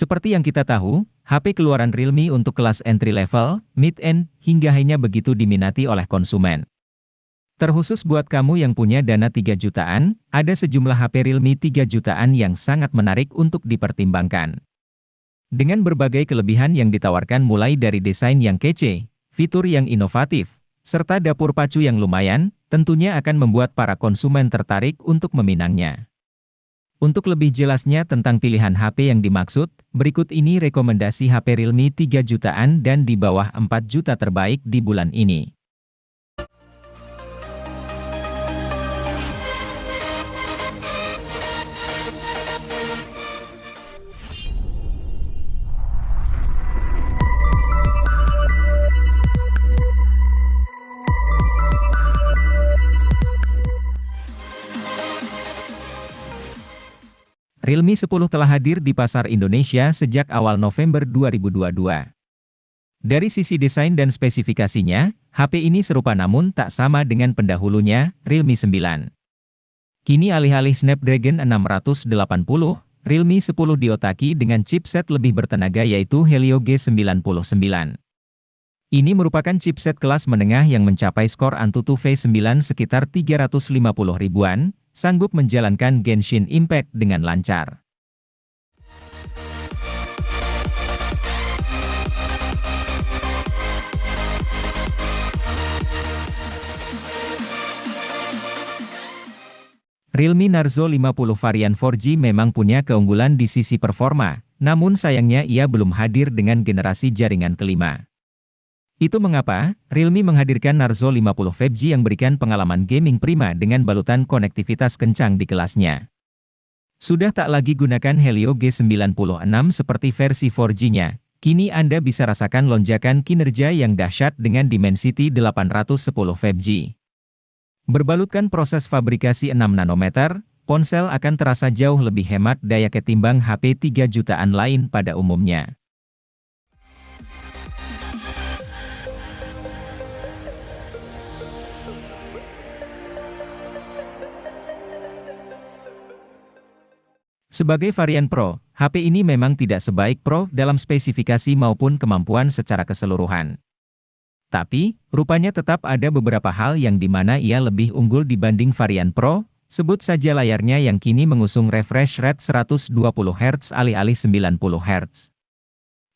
Seperti yang kita tahu, HP keluaran Realme untuk kelas entry level, mid-end, hingga high-nya begitu diminati oleh konsumen. Terkhusus buat kamu yang punya dana 3 jutaan, ada sejumlah HP Realme 3 jutaan yang sangat menarik untuk dipertimbangkan. Dengan berbagai kelebihan yang ditawarkan mulai dari desain yang kece, fitur yang inovatif, serta dapur pacu yang lumayan, tentunya akan membuat para konsumen tertarik untuk meminangnya. Untuk lebih jelasnya tentang pilihan HP yang dimaksud, berikut ini rekomendasi HP Realme 3 jutaan dan di bawah 4 juta terbaik di bulan ini. Realme 10 telah hadir di pasar Indonesia sejak awal November 2022. Dari sisi desain dan spesifikasinya, HP ini serupa namun tak sama dengan pendahulunya, Realme 9. Kini alih-alih Snapdragon 680, Realme 10 diotaki dengan chipset lebih bertenaga yaitu Helio G99. Ini merupakan chipset kelas menengah yang mencapai skor Antutu V9 sekitar 350 ribuan, sanggup menjalankan Genshin Impact dengan lancar. Realme Narzo 50 varian 4G memang punya keunggulan di sisi performa, namun sayangnya ia belum hadir dengan generasi jaringan kelima. Itu mengapa, Realme menghadirkan Narzo 50 5G yang berikan pengalaman gaming prima dengan balutan konektivitas kencang di kelasnya. Sudah tak lagi gunakan Helio G96 seperti versi 4G-nya, kini Anda bisa rasakan lonjakan kinerja yang dahsyat dengan Dimensity 810 5G. Berbalutkan proses fabrikasi 6 nanometer, ponsel akan terasa jauh lebih hemat daya ketimbang HP 3 jutaan lain pada umumnya. Sebagai varian Pro, HP ini memang tidak sebaik Pro dalam spesifikasi maupun kemampuan secara keseluruhan. Tapi, rupanya tetap ada beberapa hal yang dimana ia lebih unggul dibanding varian Pro, sebut saja layarnya yang kini mengusung refresh rate 120 Hz alih-alih 90 Hz.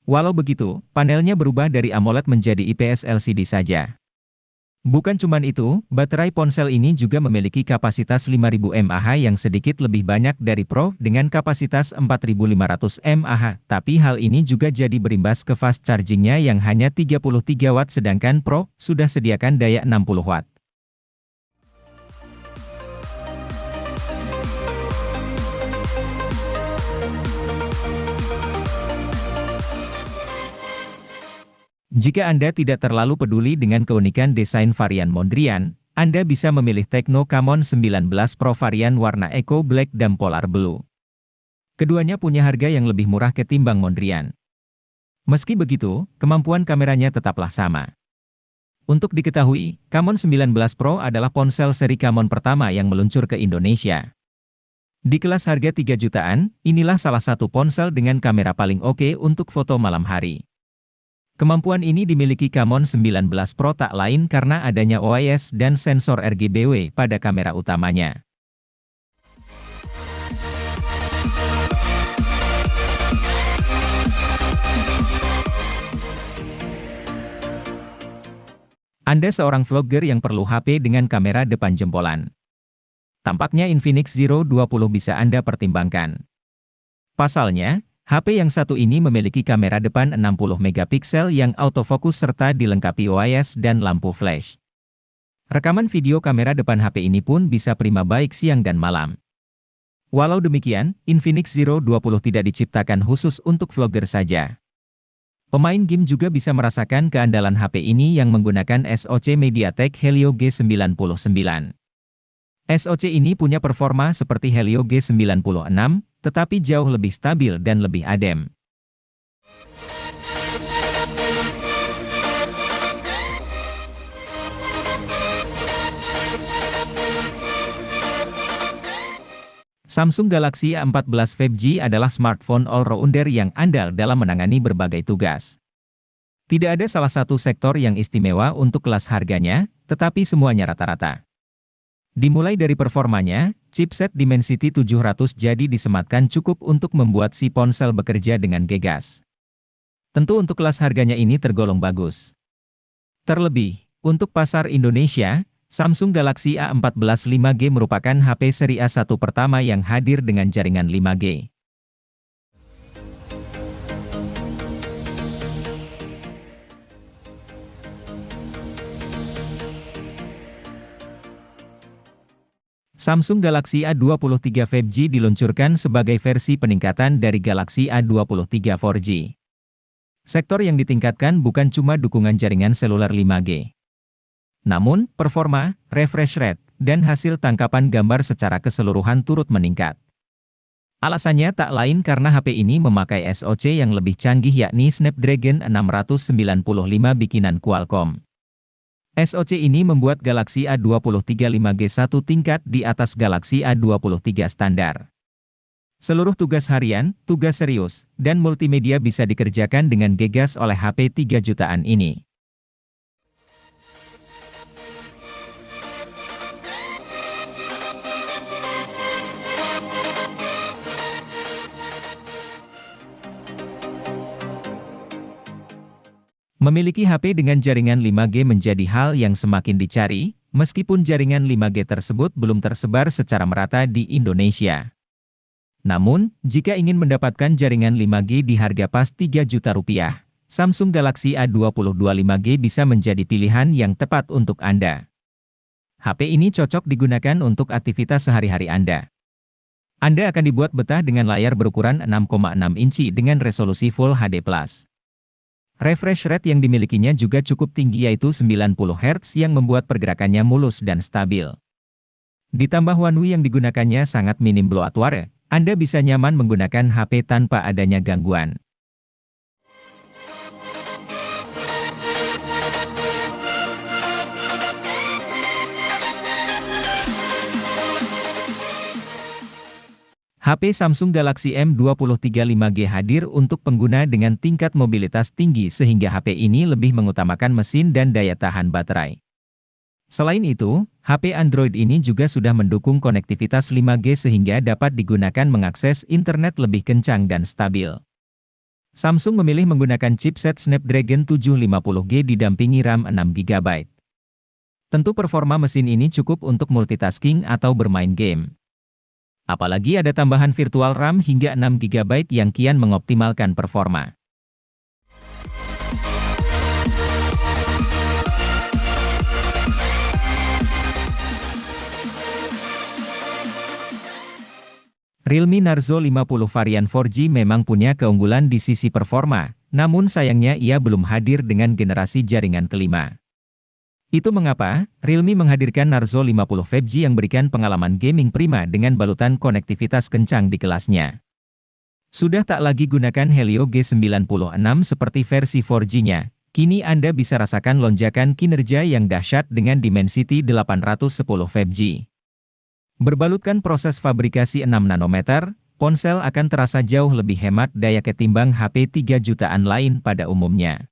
Walau begitu, panelnya berubah dari AMOLED menjadi IPS LCD saja. Bukan cuma itu, baterai ponsel ini juga memiliki kapasitas 5000 mAh yang sedikit lebih banyak dari Pro dengan kapasitas 4500 mAh, tapi hal ini juga jadi berimbas ke fast chargingnya yang hanya 33 Watt sedangkan Pro sudah sediakan daya 60 Watt. Jika Anda tidak terlalu peduli dengan keunikan desain varian Mondrian, Anda bisa memilih Tecno Camon 19 Pro varian warna Eco Black dan Polar Blue. Keduanya punya harga yang lebih murah ketimbang Mondrian. Meski begitu, kemampuan kameranya tetaplah sama. Untuk diketahui, Camon 19 Pro adalah ponsel seri Camon pertama yang meluncur ke Indonesia. Di kelas harga 3 jutaan, inilah salah satu ponsel dengan kamera paling oke untuk foto malam hari. Kemampuan ini dimiliki Camon 19 Pro tak lain karena adanya OIS dan sensor RGB pada kamera utamanya. Anda seorang vlogger yang perlu HP dengan kamera depan jempolan. Tampaknya Infinix Zero 20 bisa Anda pertimbangkan. Pasalnya, HP yang satu ini memiliki kamera depan 60 megapiksel yang autofokus serta dilengkapi OIS dan lampu flash. Rekaman video kamera depan HP ini pun bisa prima baik siang dan malam. Walau demikian, Infinix Zero 20 tidak diciptakan khusus untuk vlogger saja. Pemain game juga bisa merasakan keandalan HP ini yang menggunakan SoC MediaTek Helio G99. SoC ini punya performa seperti Helio G96, tetapi jauh lebih stabil dan lebih adem. Samsung Galaxy A14 5G adalah smartphone all-rounder yang andal dalam menangani berbagai tugas. Tidak ada salah satu sektor yang istimewa untuk kelas harganya, tetapi semuanya rata-rata. Dimulai dari performanya, chipset Dimensity 700 jadi disematkan cukup untuk membuat si ponsel bekerja dengan gegas. Tentu untuk kelas harganya ini tergolong bagus. Terlebih, untuk pasar Indonesia, Samsung Galaxy A14 5G merupakan HP seri A1 pertama yang hadir dengan jaringan 5G. Samsung Galaxy A23 5G diluncurkan sebagai versi peningkatan dari Galaxy A23 4G. Sektor yang ditingkatkan bukan cuma dukungan jaringan seluler 5G. Namun, performa, refresh rate, dan hasil tangkapan gambar secara keseluruhan turut meningkat. Alasannya tak lain karena HP ini memakai SoC yang lebih canggih yakni Snapdragon 695 bikinan Qualcomm. SoC ini membuat Galaxy A23 5G satu tingkat di atas Galaxy A23 standar. Seluruh tugas harian, tugas serius, dan multimedia bisa dikerjakan dengan gegas oleh HP 3 jutaan ini. Memiliki HP dengan jaringan 5G menjadi hal yang semakin dicari, meskipun jaringan 5G tersebut belum tersebar secara merata di Indonesia. Namun, jika ingin mendapatkan jaringan 5G di harga pas 3 juta rupiah, Samsung Galaxy A22 5G bisa menjadi pilihan yang tepat untuk Anda. HP ini cocok digunakan untuk aktivitas sehari-hari Anda. Anda akan dibuat betah dengan layar berukuran 6,6 inci dengan resolusi Full HD+. Refresh rate yang dimilikinya juga cukup tinggi yaitu 90 Hz yang membuat pergerakannya mulus dan stabil. Ditambah One UI yang digunakannya sangat minim bloatware, Anda bisa nyaman menggunakan HP tanpa adanya gangguan. HP Samsung Galaxy M23 5G hadir untuk pengguna dengan tingkat mobilitas tinggi sehingga HP ini lebih mengutamakan mesin dan daya tahan baterai. Selain itu, HP Android ini juga sudah mendukung konektivitas 5G sehingga dapat digunakan mengakses internet lebih kencang dan stabil. Samsung memilih menggunakan chipset Snapdragon 750G didampingi RAM 6GB. Tentu performa mesin ini cukup untuk multitasking atau bermain game. Apalagi ada tambahan virtual RAM hingga 6GB yang kian mengoptimalkan performa. Realme Narzo 50 varian 4G memang punya keunggulan di sisi performa, namun sayangnya ia belum hadir dengan generasi jaringan kelima. Itu mengapa, Realme menghadirkan Narzo 50 5G yang berikan pengalaman gaming prima dengan balutan konektivitas kencang di kelasnya. Sudah tak lagi gunakan Helio G96 seperti versi 4G-nya, kini Anda bisa rasakan lonjakan kinerja yang dahsyat dengan Dimensity 810 5G. Berbalutkan proses fabrikasi 6 nanometer, ponsel akan terasa jauh lebih hemat daya ketimbang HP 3 jutaan lain pada umumnya.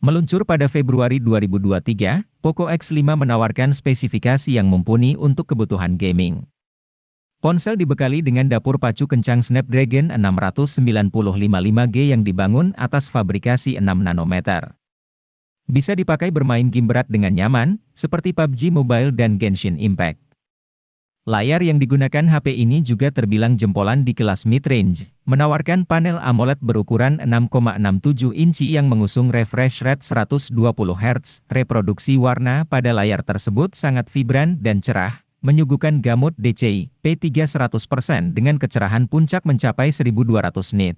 Meluncur pada Februari 2023, Poco X5 menawarkan spesifikasi yang mumpuni untuk kebutuhan gaming. Ponsel dibekali dengan dapur pacu kencang Snapdragon 695 5G yang dibangun atas fabrikasi 6 nanometer. Bisa dipakai bermain game berat dengan nyaman, seperti PUBG Mobile dan Genshin Impact. Layar yang digunakan HP ini juga terbilang jempolan di kelas mid-range, menawarkan panel AMOLED berukuran 6,67 inci yang mengusung refresh rate 120 Hz. Reproduksi warna pada layar tersebut sangat vibran dan cerah, menyuguhkan gamut DCI P3 100% dengan kecerahan puncak mencapai 1200 nit.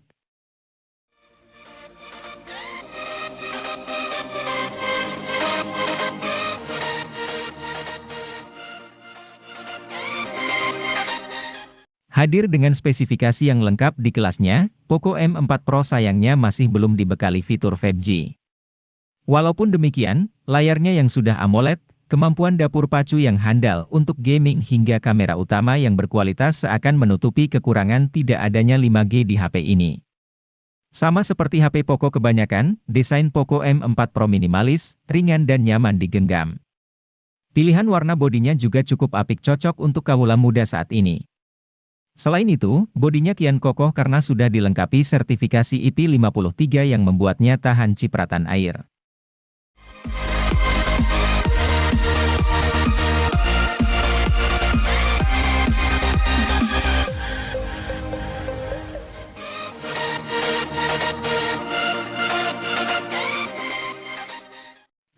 Hadir dengan spesifikasi yang lengkap di kelasnya, Poco M4 Pro sayangnya masih belum dibekali fitur 5G. Walaupun demikian, layarnya yang sudah AMOLED, kemampuan dapur pacu yang handal untuk gaming hingga kamera utama yang berkualitas seakan menutupi kekurangan tidak adanya 5G di HP ini. Sama seperti HP Poco kebanyakan, desain Poco M4 Pro minimalis, ringan dan nyaman digenggam. Pilihan warna bodinya juga cukup apik cocok untuk kaula muda saat ini. Selain itu, bodinya kian kokoh karena sudah dilengkapi sertifikasi IP53 yang membuatnya tahan cipratan air.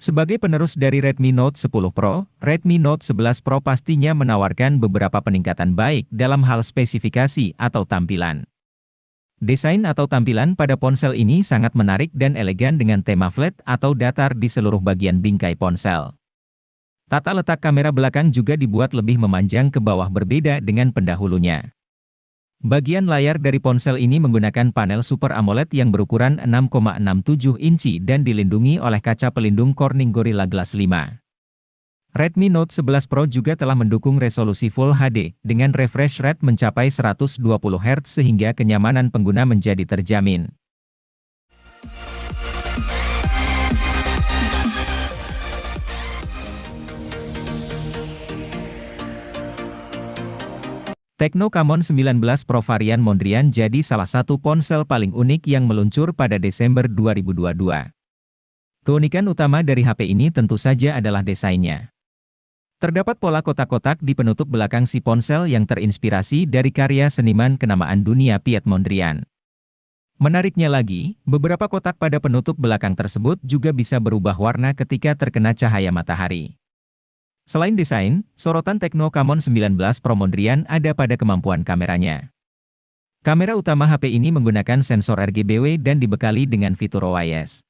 Sebagai penerus dari Redmi Note 10 Pro, Redmi Note 11 Pro pastinya menawarkan beberapa peningkatan baik dalam hal spesifikasi atau tampilan. Desain atau tampilan pada ponsel ini sangat menarik dan elegan dengan tema flat atau datar di seluruh bagian bingkai ponsel. Tata letak kamera belakang juga dibuat lebih memanjang ke bawah berbeda dengan pendahulunya. Bagian layar dari ponsel ini menggunakan panel Super AMOLED yang berukuran 6,67 inci dan dilindungi oleh kaca pelindung Corning Gorilla Glass 5. Redmi Note 11 Pro juga telah mendukung resolusi Full HD, dengan refresh rate mencapai 120 Hz sehingga kenyamanan pengguna menjadi terjamin. Tecno Camon 19 Pro varian Mondrian jadi salah satu ponsel paling unik yang meluncur pada Desember 2022. Keunikan utama dari HP ini tentu saja adalah desainnya. Terdapat pola kotak-kotak di penutup belakang si ponsel yang terinspirasi dari karya seniman kenamaan dunia Piet Mondrian. Menariknya lagi, beberapa kotak pada penutup belakang tersebut juga bisa berubah warna ketika terkena cahaya matahari. Selain desain, sorotan Tecno Camon 19 Pro Mondrian ada pada kemampuan kameranya. Kamera utama HP ini menggunakan sensor RGBW dan dibekali dengan fitur OIS.